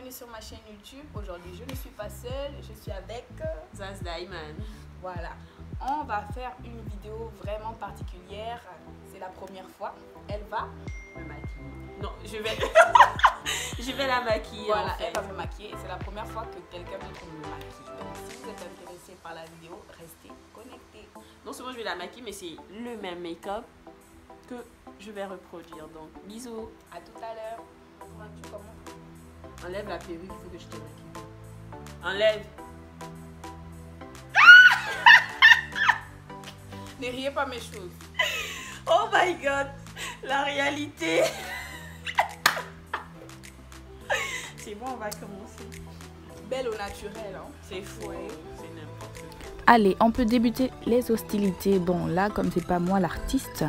bienvenue sur ma chaîne YouTube. Aujourd'hui, je ne suis pas seule, je suis avec Zaz Diamond. Voilà, on va faire une vidéo vraiment particulière. C'est la première fois. Elle va me maquiller. Non, je vais je vais la maquiller. Voilà, en fait. elle va me maquiller et c'est la première fois que quelqu'un d'autre me maquille. Donc si vous êtes intéressé par la vidéo, restez connectés. Non seulement je vais la maquiller, mais c'est le même make-up que je vais reproduire. Donc bisous. À tout à l'heure. Tu commences. Enlève la perruque, il faut que je te maquille. Enlève. Ne riez pas mes choses. Oh my god, la réalité. C'est bon, on va commencer. Belle au naturel, hein. C'est faux, c'est n'importe quoi. Allez, on peut débuter les hostilités. Bon, là, comme c'est pas moi l'artiste,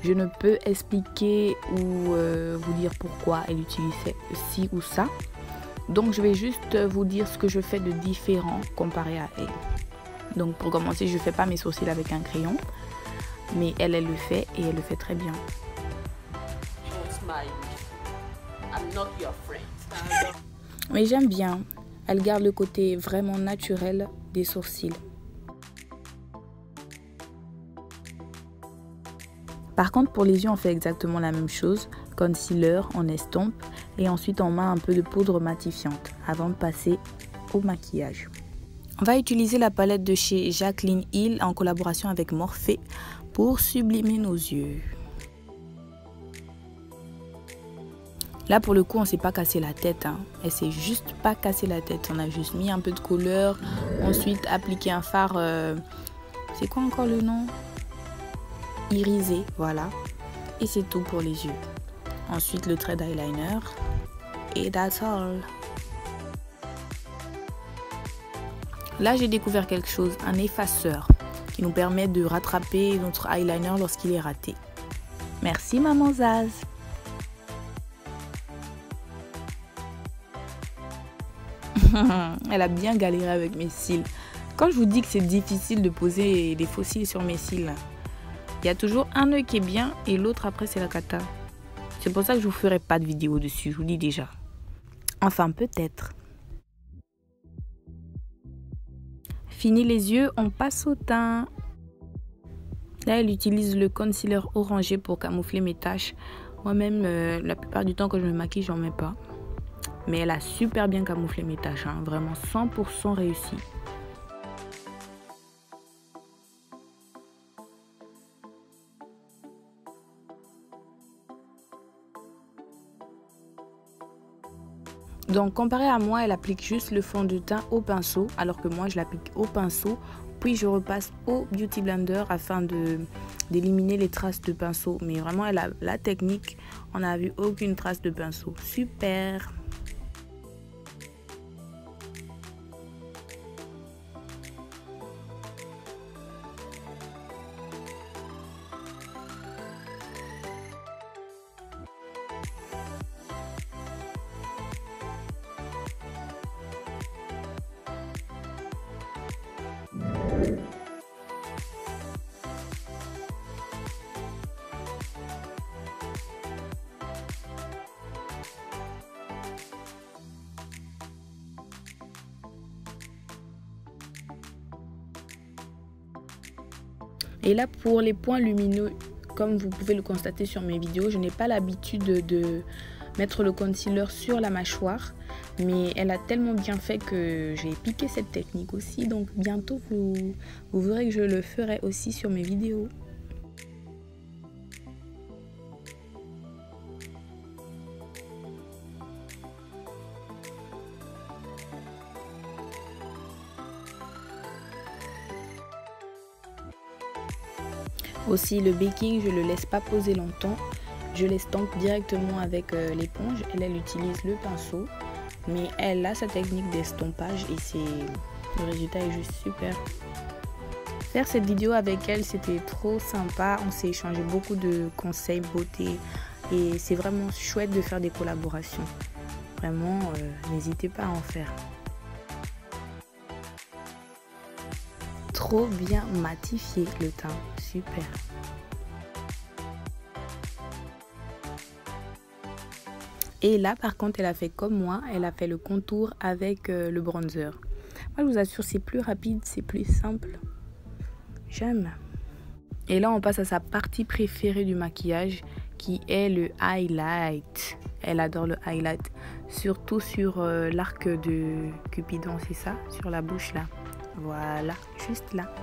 je ne peux expliquer ou vous dire pourquoi elle utilisait ci ou ça. Donc, je vais juste vous dire ce que je fais de différent comparé à elle. Donc, pour commencer, je ne fais pas mes sourcils avec un crayon. Mais elle le fait et elle le fait très bien. Don't smile. I'm not your friend. Mais j'aime bien. Elle garde le côté vraiment naturel des sourcils. Par contre, pour les yeux, on fait exactement la même chose. Concealer, on estompe et ensuite on met un peu de poudre matifiante avant de passer au maquillage. On va utiliser la palette de chez Jaclyn Hill en collaboration avec Morphe pour sublimer nos yeux. Là, pour le coup, on ne s'est pas cassé la tête. Elle s'est juste pas cassé la tête. On a juste mis un peu de couleur. Ensuite, appliqué un fard. C'est quoi encore le nom? Irisé, voilà. Et c'est tout pour les yeux. Ensuite, le trait d'eyeliner. Et that's all. Là, j'ai découvert quelque chose, un effaceur qui nous permet de rattraper notre eyeliner lorsqu'il est raté. Merci, maman Zaz. Elle a bien galéré avec mes cils. Quand je vous dis que c'est difficile de poser des faux cils sur mes cils, il y a toujours un nœud qui est bien et l'autre après c'est la cata. C'est pour ça que je vous ferai pas de vidéo dessus, je vous dis déjà. Enfin peut-être. Fini les yeux, on passe au teint. Là, elle utilise le concealer orangé pour camoufler mes taches. Moi-même, la plupart du temps quand je me maquille, j'en mets pas. Mais elle a super bien camouflé mes taches, vraiment 100% réussi. Donc comparé à moi, elle applique juste le fond de teint au pinceau, alors que moi je l'applique au pinceau, puis je repasse au Beauty Blender afin d'éliminer les traces de pinceau. Mais vraiment, elle a la technique, on n'a vu aucune trace de pinceau. Super! Et là, pour les points lumineux, comme vous pouvez le constater sur mes vidéos, je n'ai pas l'habitude de mettre le concealer sur la mâchoire. Mais elle a tellement bien fait que j'ai piqué cette technique aussi. Donc bientôt, vous verrez que je le ferai aussi sur mes vidéos. Aussi, le baking, je ne le laisse pas poser longtemps. Je l'estompe directement avec l'éponge. Elle utilise le pinceau. Mais elle a sa technique d'estompage et le résultat est juste super. Faire cette vidéo avec elle, c'était trop sympa. On s'est échangé beaucoup de conseils beauté. Et c'est vraiment chouette de faire des collaborations. Vraiment, n'hésitez pas à en faire. Trop bien matifié le teint. Super. Et là, par contre, elle a fait comme moi. Elle a fait le contour avec le bronzer. Moi, je vous assure, c'est plus rapide, c'est plus simple. J'aime. Et là, on passe à sa partie préférée du maquillage, qui est le highlight. Elle adore le highlight. Surtout sur l'arc de Cupidon, c'est ça? Sur la bouche, là. Voilà, juste là.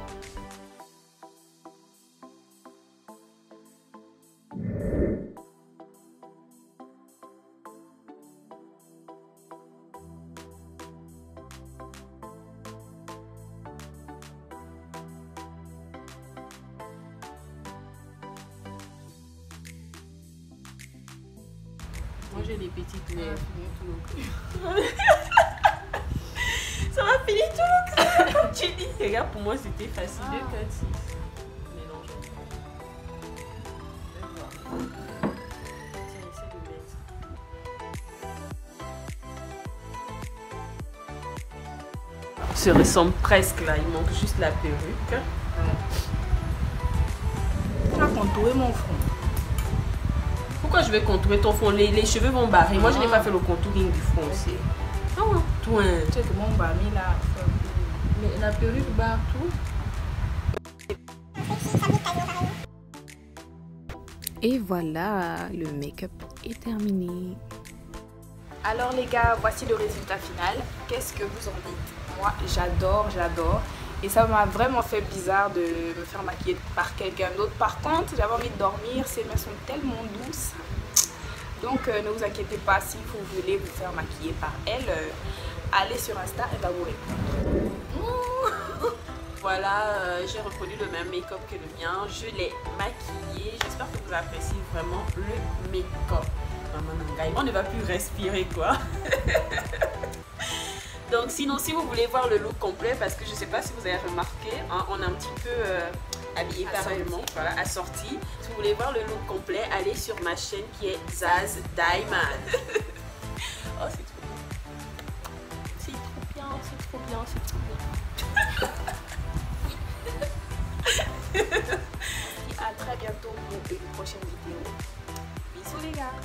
Moi j'ai des petites lèvres. Ça m'a fini tout le creux, comme tu dis. Regarde, pour moi c'était facile de cut 6. Mélange. Je vais voir. Tiens, essaie de mettre. Se ressemble presque là, il manque juste la perruque. Tu as contouré mon front. Pourquoi je vais contourer ton front? Les cheveux vont barrer. Moi je n'ai pas fait le contouring du front aussi. Ah ouais. Toi. Tu sais que mon bami là. Mais la perruque barre tout. Et voilà, le make-up est terminé. Alors les gars, voici le résultat final. Qu'est-ce que vous en dites? Moi, j'adore. Et ça m'a vraiment fait bizarre de me faire maquiller par quelqu'un d'autre. Par contre, j'avais envie de dormir. Ces mains sont tellement douces. Donc, ne vous inquiétez pas, si vous voulez vous faire maquiller par elle, allez sur Insta, elle va vous répondre. Voilà, j'ai reproduit le même make-up que le mien. Je l'ai maquillé. J'espère que vous appréciez vraiment le make-up. On ne va plus respirer quoi. Donc sinon, si vous voulez voir le look complet, parce que je ne sais pas si vous avez remarqué, hein, on a un petit peu habillé pareillement, voilà, assorti. Si vous voulez voir le look complet, allez sur ma chaîne qui est Zaz Diamond. Oh, c'est trop bien. C'est trop bien, c'est trop bien, c'est trop bien. Et à très bientôt pour une prochaine vidéo. Bisous les gars.